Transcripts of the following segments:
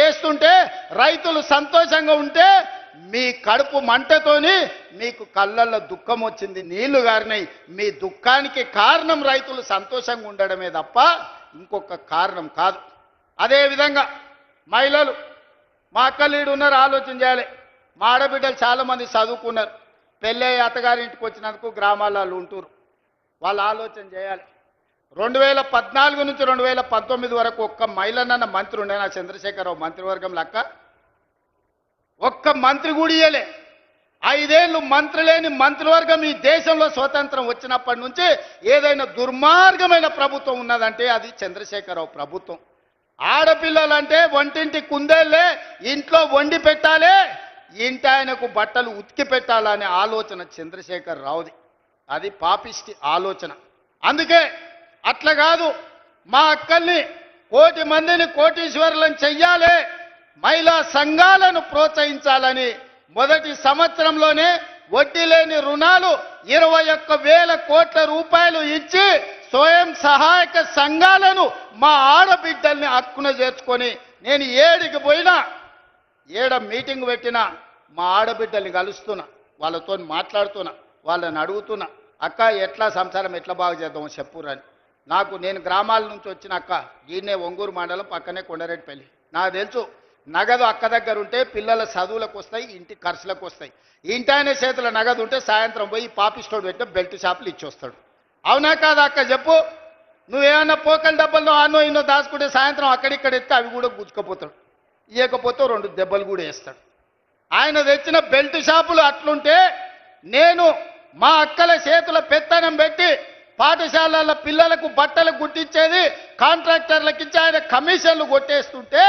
చేస్తుంటే రైతులు సంతోషంగా ఉంటే మీ కడుపు మంటతోని మీకు కళ్ళల్లో దుఃఖం వచ్చింది, నీళ్లు గారినాయి. మీ దుఃఖానికి కారణం రైతులు సంతోషంగా ఉండడమే తప్ప ఇంకొక కారణం కాదు. అదేవిధంగా మహిళలు, మా అక్కలీడు ఉన్నారు, ఆలోచన చేయాలి. మా ఆడబిడ్డలు చాలామంది చదువుకున్నారు, పెళ్ళయ్యి అత్తగారింటికి వచ్చినందుకు గ్రామాలలో ఉంటున్నారు. వాళ్ళు ఆలోచన చేయాలి. 2014 నుంచి 2019 వరకు ఒక్క మహిళనన్న మంత్రి ఉండే నా చంద్రశేఖరరావు మంత్రివర్గం లెక్క ఒక్క మంత్రి కూడా ఇయ్యలే. 5 ఏళ్ళు మంత్రి లేని మంత్రివర్గం ఈ దేశంలో స్వతంత్రం వచ్చినప్పటి నుంచి ఏదైనా దుర్మార్గమైన ప్రభుత్వం ఉన్నదంటే అది చంద్రశేఖరరావు ప్రభుత్వం. ఆడపిల్లలంటే వంటింటి కుందేళ్ళే, ఇంట్లో వండి పెట్టాలి, ఇంటి ఆయనకు బట్టలు ఉతికి పెట్టాలనే ఆలోచన చంద్రశేఖర్ రావుది. అది పాపిష్టి ఆలోచన. అందుకే అట్లా కాదు, మా అక్కల్ని 1 కోటి మందిని కోటీశ్వరులను చెయ్యాలి, మహిళా సంఘాలను ప్రోత్సహించాలని మొదటి సంవత్సరంలోనే వడ్డీ లేని రుణాలు 21,000 కోట్ల రూపాయలు ఇచ్చి స్వయం సహాయక సంఘాలను మా ఆడబిడ్డల్ని హక్కున చేర్చుకొని నేను ఏడికి పోయినా, ఏడ మీటింగ్ పెట్టినా మా ఆడబిడ్డల్ని కలుస్తున్నా, వాళ్ళతో మాట్లాడుతున్నా, వాళ్ళని అడుగుతున్నా, అక్క ఎట్లా సంసారం ఎట్లా బాగు చేద్దామో చెప్పురని. నేను గ్రామాల నుంచి వచ్చిన అక్క, ఈయనే ఒంగూరు మండలం పక్కనే కొండరెడ్డిపల్లి. నాకు తెలుసు, నగదు అక్క దగ్గర ఉంటే పిల్లల చదువులకు వస్తాయి, ఇంటి ఖర్చులకు వస్తాయి. ఇంటి ఆయన చేతుల నగదు ఉంటే సాయంత్రం పోయి పాపిస్టోడు పెట్టిన బెల్ట్ షాపులు ఇచ్చి వస్తాడు. అవునా కాదా అక్క చెప్పు? నువ్వేమన్నా పోకల డబ్బల్లో ఆనో ఇన్నో దాచుకుంటే సాయంత్రం అక్కడిక్కడ ఎత్తే అవి కూడా గుచ్చుకపోతాడు, ఇవ్వకపోతే 2 దెబ్బలు కూడా వేస్తాడు. ఆయన తెచ్చిన బెల్ట్ షాపులు అట్లుంటే నేను మా అక్కల చేతుల పెత్తనం పెట్టి పాఠశాలల పిల్లలకు బట్టలు గుట్టించేది కాంట్రాక్టర్లకు ఇచ్చి ఆయన కమిషన్లు కొట్టేస్తుంటే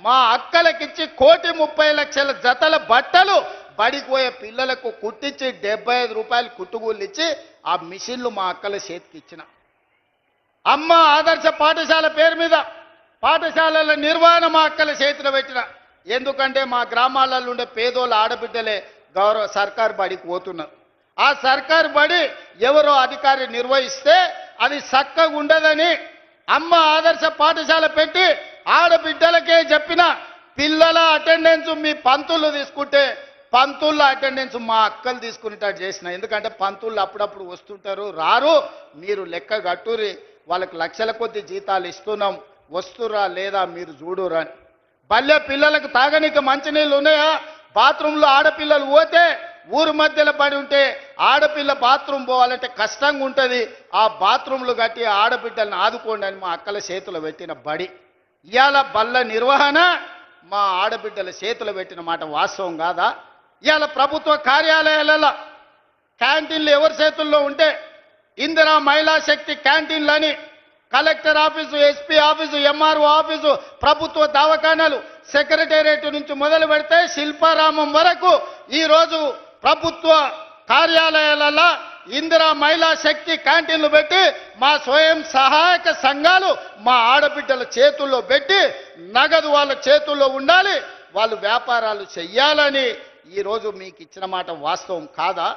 మా అక్కలకిచ్చి 1,30,00,000 జతల బట్టలు బడిపోయే పిల్లలకు కుట్టించి 75 రూపాయలు కుట్టుగూళ్ళు ఇచ్చి ఆ మిషన్లు మా అక్కల చేతికి ఇచ్చిన. అమ్మ ఆదర్శ పాఠశాల పేరు మీద పాఠశాలల నిర్వహణ మా అక్కల చేతిలో పెట్టిన. ఎందుకంటే మా గ్రామాలలో ఉండే పేదోళ్ళ ఆడబిడ్డలే సర్కారు బడికి పోతున్నారు. ఆ సర్కారు బడి ఎవరో అధికారి నిర్వహిస్తే అది చక్కగా ఉండదని అమ్మ ఆదర్శ పాఠశాల పెట్టి ఆడబిడ్డలకే చెప్పిన. పిల్లల అటెండెన్స్ మీ పంతులు తీసుకుంటే పంతుళ్ళ అటెండెన్స్ మా అక్కలు తీసుకునేటట్టు చేసిన. ఎందుకంటే పంతుళ్ళు అప్పుడప్పుడు వస్తుంటారు, రారు, మీరు లెక్క కట్టురి, వాళ్ళకి లక్షల కొద్ది జీతాలు ఇస్తున్నాం, వస్తురా లేదా మీరు చూడురా అని. బల్లె పిల్లలకు తాగనీకి మంచినీళ్ళు ఉన్నాయా? బాత్రూంలో ఆడపిల్లలు పోతే ఊరు మధ్యలో పడి ఉంటే ఆడపిల్ల బాత్రూమ్ పోవాలంటే కష్టంగా ఉంటుంది, ఆ బాత్రూంలు కట్టి ఆడబిడ్డలను ఆదుకోండి అని మా అక్కల చేతులు పెట్టిన బడి. ఇవాళ బల్ల నిర్వహణ మా ఆడబిడ్డల చేతులు పెట్టిన మాట వాస్తవం కాదా? ఇవాళ ప్రభుత్వ కార్యాలయాలలో క్యాంటీన్లు ఎవరి చేతుల్లో ఉంటే ఇందిరా మహిళా శక్తి క్యాంటీన్లని collector office, SP office, MRO office, ప్రభుత్వ దవాఖానాలు, సెక్రటేరియట్ నుంచి మొదలు పెడితే శిల్పారామం వరకు ఈరోజు ప్రభుత్వ కార్యాలయాలలో ఇందిరా మహిళా శక్తి క్యాంటీన్లు పెట్టి మా స్వయం సహాయక సంఘాలు మా ఆడబిడ్డల చేతుల్లో పెట్టి నగదు వాళ్ళ చేతుల్లో ఉండాలి, వాళ్ళు వ్యాపారాలు చెయ్యాలని ఈరోజు మీకు ఇచ్చిన మాట వాస్తవం కాదా?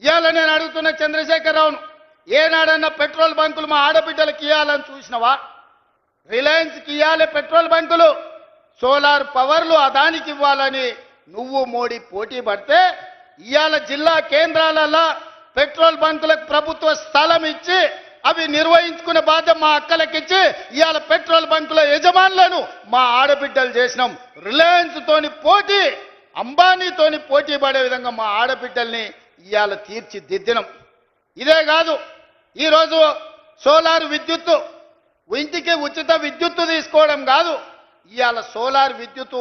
ఇవాళ నేను అడుగుతున్న చంద్రశేఖరరావును, ఏనాడన్నా పెట్రోల్ బంకులు మా ఆడబిడ్డలకు ఇవ్వాలని చూసినవా? రిలయన్స్కి ఇవ్వాలి పెట్రోల్ బంకులు, సోలార్ పవర్లు అదానికి ఇవ్వాలని నువ్వు మోడీ పోటీ పడితే ఇవాళ జిల్లా కేంద్రాలలో పెట్రోల్ బంకులకు ప్రభుత్వ స్థలం ఇచ్చి అవి నిర్వహించుకునే బాధ్యత మా అక్కలకిచ్చి ఇవాళ పెట్రోల్ బంకుల యజమానులను మా ఆడబిడ్డలు చేసినాం. రిలయన్స్ తోని పోటీ, అంబానీతోని పోటీ పడే విధంగా మా ఆడబిడ్డల్ని ఇవాళ తీర్చిదిద్దినం. ఇదే కాదు, ఈరోజు సోలార్ విద్యుత్తు, ఇంటికి ఉచిత విద్యుత్తు తీసుకోవడం కాదు, ఇవాళ సోలార్ విద్యుత్తు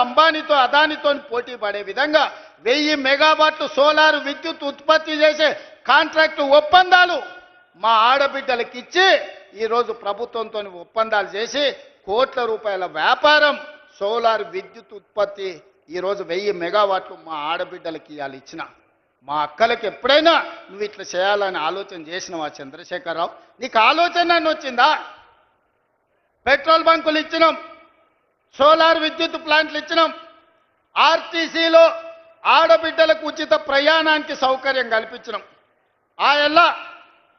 అంబానీతో అదానితో పోటీ పడే విధంగా 1000 మెగావాట్లు సోలార్ విద్యుత్ ఉత్పత్తి చేసే కాంట్రాక్టు ఒప్పందాలు మా ఆడబిడ్డలకు ఇచ్చి ఈరోజు ప్రభుత్వంతో ఒప్పందాలు చేసి కోట్ల రూపాయల వ్యాపారం సోలార్ విద్యుత్ ఉత్పత్తి ఈరోజు 1000 మెగావాట్లు మా ఆడబిడ్డలకి ఇవాళ ఇచ్చిన. మా అక్కలకి ఎప్పుడైనా నువ్వు ఇట్లా చేయాలని ఆలోచన చేసినవా చంద్రశేఖరరావు? నీకు ఆలోచన వచ్చిందా? పెట్రోల్ బంకులు ఇచ్చినాం, సోలార్ విద్యుత్ ప్లాంట్లు ఇచ్చినాం, ఆర్టీసీలో ఆడబిడ్డలకు ఉచిత ప్రయాణానికి సౌకర్యం కల్పించినాం. ఆ ఎల్ల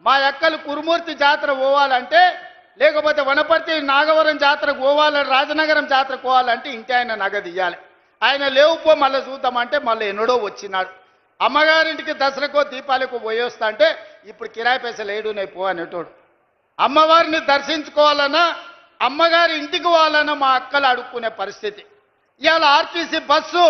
మా అక్కలు కురుమూర్తి జాతర పోవాలంటే లేకపోతే వనపర్తి నాగవరం జాతరకు పోవాలి, రాజనగరం జాతరకు పోవాలంటే ఇంటి ఆయన నగదు ఇవ్వాలి. ఆయన లేవుపో మళ్ళీ చూద్దామంటే మళ్ళీ ఎన్నడో వచ్చినాడు. అమ్మగారింటికి దసరాకో దీపాలకు పోయేస్తా అంటే ఇప్పుడు కిరాయి పైసలు ఏడునే పో అనేటోడు. అమ్మవారిని దర్శించుకోవాలన్నా అమ్మగారి ఇంటికి పోవాలన్నా మా అక్కలు అడుక్కునే పరిస్థితి. ఇవాళ ఆర్టీసీ బస్సు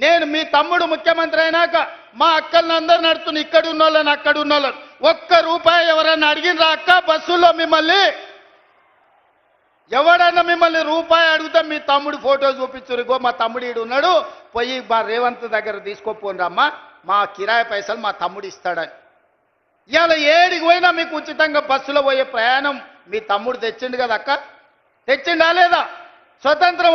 నేను మీ తమ్ముడు ముఖ్యమంత్రి అయినాక మా అక్కల్ని అందరు నడుతున్న, ఇక్కడ ఉన్న వాళ్ళని అక్కడ ఉన్న వాళ్ళని ఒక్క రూపాయి ఎవరన్నా అడిగినరా అక్క? బస్సులో మిమ్మల్ని ఎవడన్నా మిమ్మల్ని రూపాయి అడిగితే మీ తమ్ముడు ఫోటో చూపించురుగో, మా తమ్ముడు ఈడు ఉన్నాడు, పోయి మా రేవంత్ దగ్గర తీసుకోపోండమ్మా, మా కిరాయి పైసలు మా తమ్ముడు ఇస్తాడని. ఇవాళ ఏడికి పోయినా మీకు ఉచితంగా బస్సులో పోయే ప్రయాణం మీ తమ్ముడు తెచ్చిండు కదా అక్క, తెచ్చిండా లేదా? స్వతంత్రం